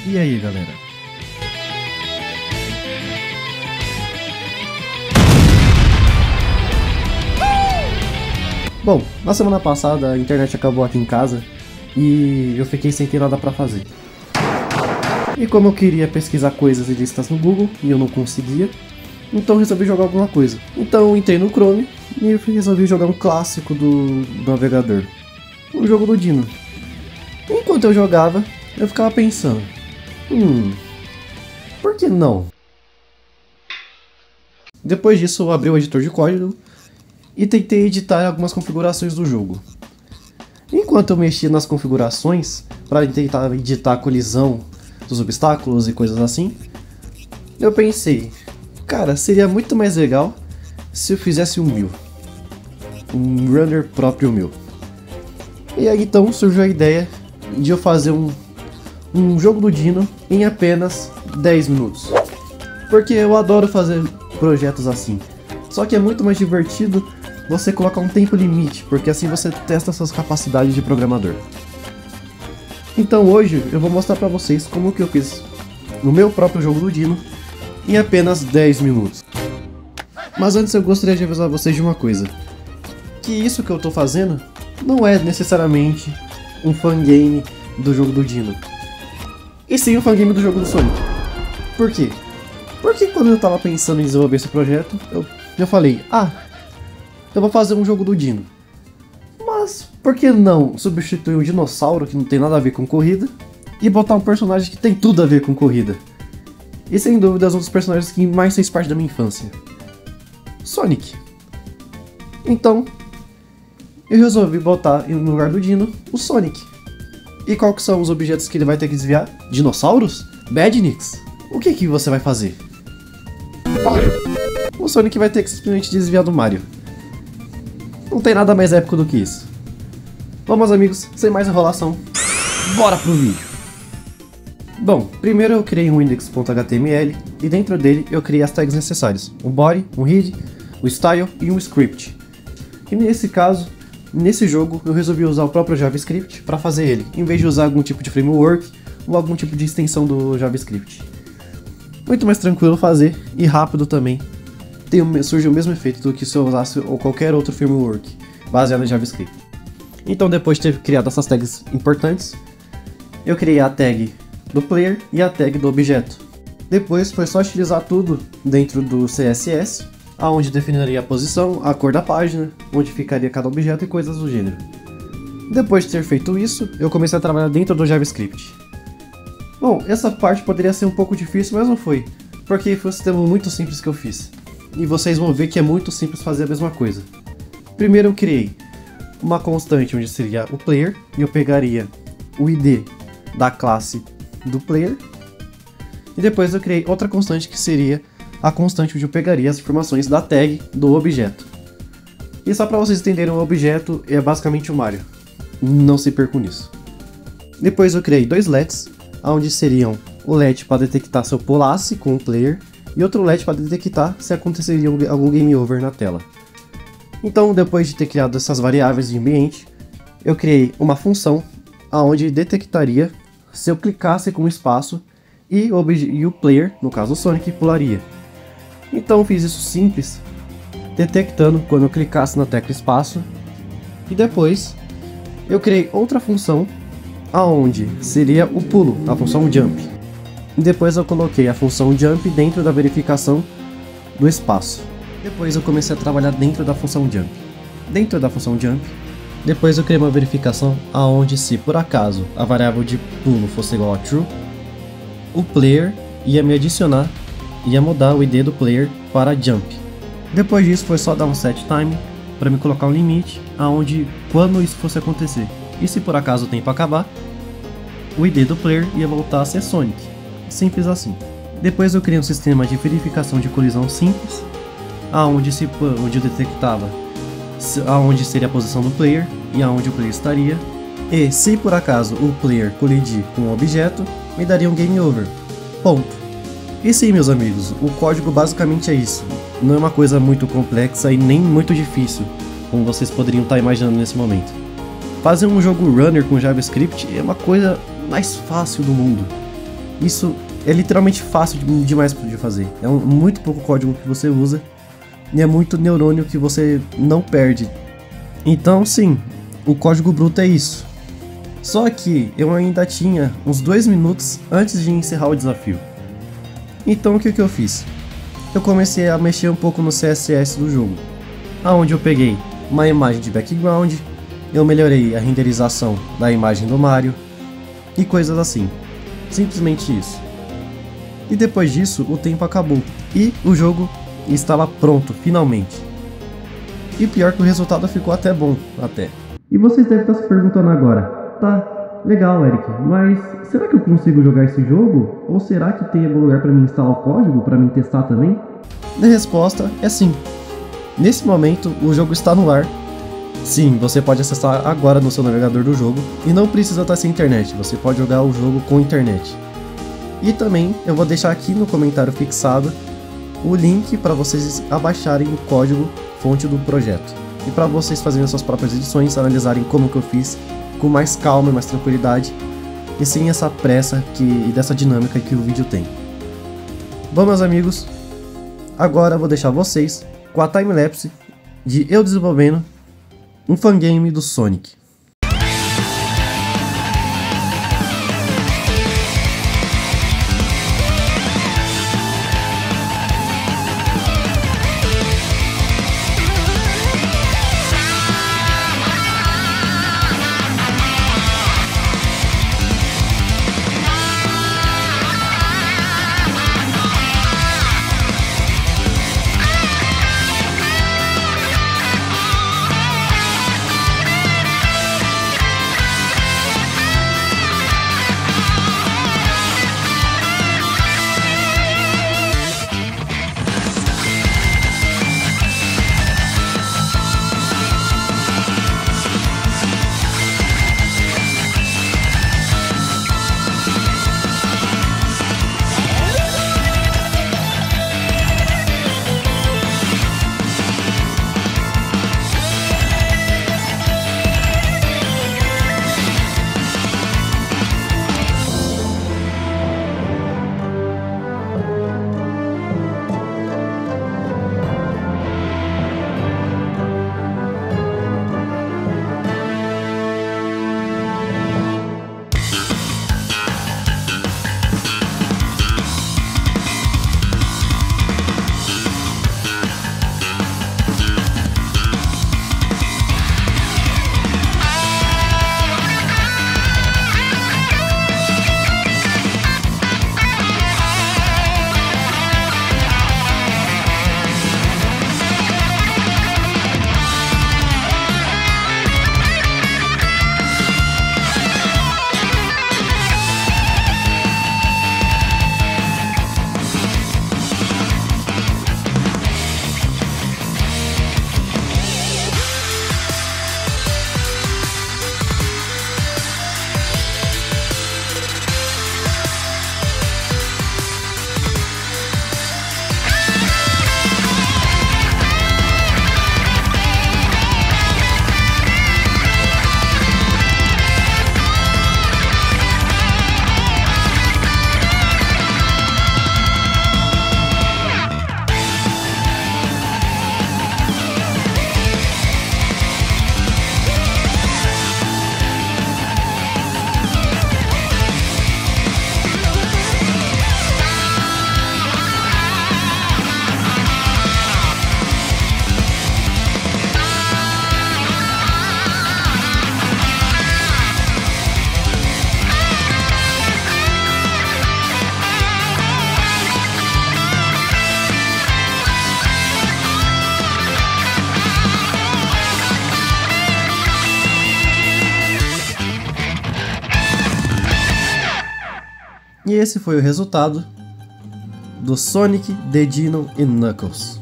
E aí, galera? Bom, na semana passada a internet acabou aqui em casa e eu fiquei sem ter nada pra fazer. E como eu queria pesquisar coisas ilícitas no Google e eu não conseguia, então resolvi jogar alguma coisa. Então entrei no Chrome e resolvi jogar um clássico do navegador, o jogo do Dino. Enquanto eu jogava, eu ficava pensando, por que não? Depois disso eu abri o editor de código e tentei editar algumas configurações do jogo. Enquanto eu mexia nas configurações para tentar editar a colisão dos obstáculos e coisas assim, eu pensei, cara, seria muito mais legal se eu fizesse um runner próprio meu. E aí então surgiu a ideia de eu fazer um jogo do Dino em apenas 10 minutos. Porque eu adoro fazer projetos assim. Só que é muito mais divertido você colocar um tempo limite, porque assim você testa suas capacidades de programador. Então hoje eu vou mostrar pra vocês como que eu fiz no meu próprio jogo do Dino em apenas 10 minutos. Mas antes eu gostaria de avisar vocês de uma coisa. Que isso que eu tô fazendo não é necessariamente um fangame do jogo do Dino. E sim um fangame do jogo do Sonic. Por quê? Porque quando eu tava pensando em desenvolver esse projeto, eu falei, eu vou fazer um jogo do Dino. Mas por que não substituir um dinossauro que não tem nada a ver com corrida e botar um personagem que tem tudo a ver com corrida? E sem dúvida um dos personagens que mais fez parte da minha infância, Sonic. Então eu resolvi botar no lugar do Dino o Sonic. E qual que são os objetos que ele vai ter que desviar? Dinossauros? Badniks? O que você vai fazer? O Sonic vai ter que simplesmente desviar do Mario. Não tem nada mais épico do que isso. Vamos, amigos, sem mais enrolação, bora pro vídeo. Bom, primeiro eu criei um index.html e dentro dele eu criei as tags necessárias, um body, um head, o style e um script. E nesse caso, nesse jogo eu resolvi usar o próprio JavaScript para fazer ele, em vez de usar algum tipo de framework ou algum tipo de extensão do JavaScript. Muito mais tranquilo fazer e rápido também. Surge o mesmo efeito do que se eu usasse ou qualquer outro framework baseado em JavaScript. Então depois de ter criado essas tags importantes, eu criei a tag do player e a tag do objeto. Depois foi só utilizar tudo dentro do CSS, aonde definiria a posição, a cor da página, onde ficaria cada objeto e coisas do gênero. Depois de ter feito isso, eu comecei a trabalhar dentro do JavaScript. Bom, essa parte poderia ser um pouco difícil, mas não foi, porque foi um sistema muito simples que eu fiz. E vocês vão ver que é muito simples fazer a mesma coisa. Primeiro eu criei uma constante onde seria o player, e eu pegaria o ID da classe do player. E depois eu criei outra constante que seria a constante onde eu pegaria as informações da tag do objeto. E só para vocês entenderem, o objeto é basicamente o Mario. Não se percam nisso. Depois eu criei dois LEDs, onde seriam o LED para detectar se eu pulasse com o player, e outro LED para detectar se aconteceria algum game over na tela. Então, depois de ter criado essas variáveis de ambiente, eu criei uma função onde detectaria se eu clicasse com o espaço e o player, no caso o Sonic, pularia. Então fiz isso simples, detectando quando eu clicasse na tecla espaço, e depois eu criei outra função aonde seria o pulo, a função jump. E depois eu coloquei a função jump dentro da verificação do espaço. Depois eu comecei a trabalhar dentro da função jump. Dentro da função jump, depois eu criei uma verificação aonde, se por acaso a variável de pulo fosse igual a true, o player ia me adicionar, ia mudar o ID do player para jump. Depois disso foi só dar um set time para me colocar um limite aonde quando isso fosse acontecer. E se por acaso o tempo acabar, o ID do player ia voltar a ser Sonic. Simples assim. Depois eu criei um sistema de verificação de colisão simples, onde eu detectava aonde seria a posição do player e aonde o player estaria. E se por acaso o player colidir com o objeto, me daria um game over. Ponto. E sim, meus amigos, o código basicamente é isso. Não é uma coisa muito complexa e nem muito difícil, como vocês poderiam estar imaginando nesse momento. Fazer um jogo runner com JavaScript é uma coisa mais fácil do mundo. Isso é literalmente fácil demais de fazer. É muito pouco código que você usa e é muito neurônio que você não perde. Então sim, o código bruto é isso. Só que eu ainda tinha uns 2 minutos antes de encerrar o desafio. Então o que eu fiz? Eu comecei a mexer um pouco no CSS do jogo, aonde eu peguei uma imagem de background, eu melhorei a renderização da imagem do Mario e coisas assim. Simplesmente isso. E depois disso o tempo acabou e o jogo estava pronto finalmente. E pior que o resultado ficou até bom, até. E vocês devem estar se perguntando agora, tá, legal Eric, mas será que eu consigo jogar esse jogo? Ou será que tem algum lugar para mim instalar o código para mim testar também? A resposta é sim. Nesse momento o jogo está no ar. Sim, você pode acessar agora no seu navegador do jogo e não precisa estar sem internet, você pode jogar o jogo com internet. E também eu vou deixar aqui no comentário fixado o link para vocês abaixarem o código fonte do projeto. E para vocês fazerem suas próprias edições, analisarem como que eu fiz com mais calma e mais tranquilidade e sem essa pressa e dessa dinâmica que o vídeo tem. Bom meus amigos, agora eu vou deixar vocês com a timelapse de eu desenvolvendo um fangame do Sonic. E esse foi o resultado do Sonic the Dino e Knuckles.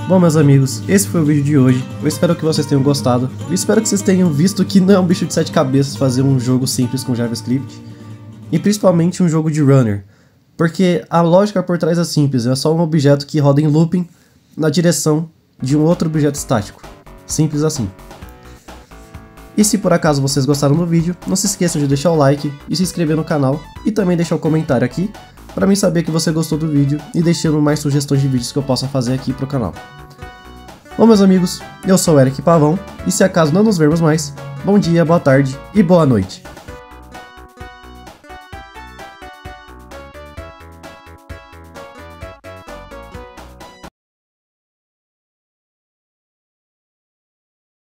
Bom, meus amigos, esse foi o vídeo de hoje. Eu espero que vocês tenham gostado. Eu espero que vocês tenham visto que não é um bicho de 7 cabeças fazer um jogo simples com JavaScript. E principalmente um jogo de runner. Porque a lógica por trás é simples, é só um objeto que roda em looping na direção de um outro objeto estático. Simples assim. E se por acaso vocês gostaram do vídeo, não se esqueçam de deixar o like e se inscrever no canal e também deixar um comentário aqui para mim saber que você gostou do vídeo e deixando mais sugestões de vídeos que eu possa fazer aqui pro canal. Bom, meus amigos, eu sou o Eric Pavão e se acaso não nos vermos mais, bom dia, boa tarde e boa noite.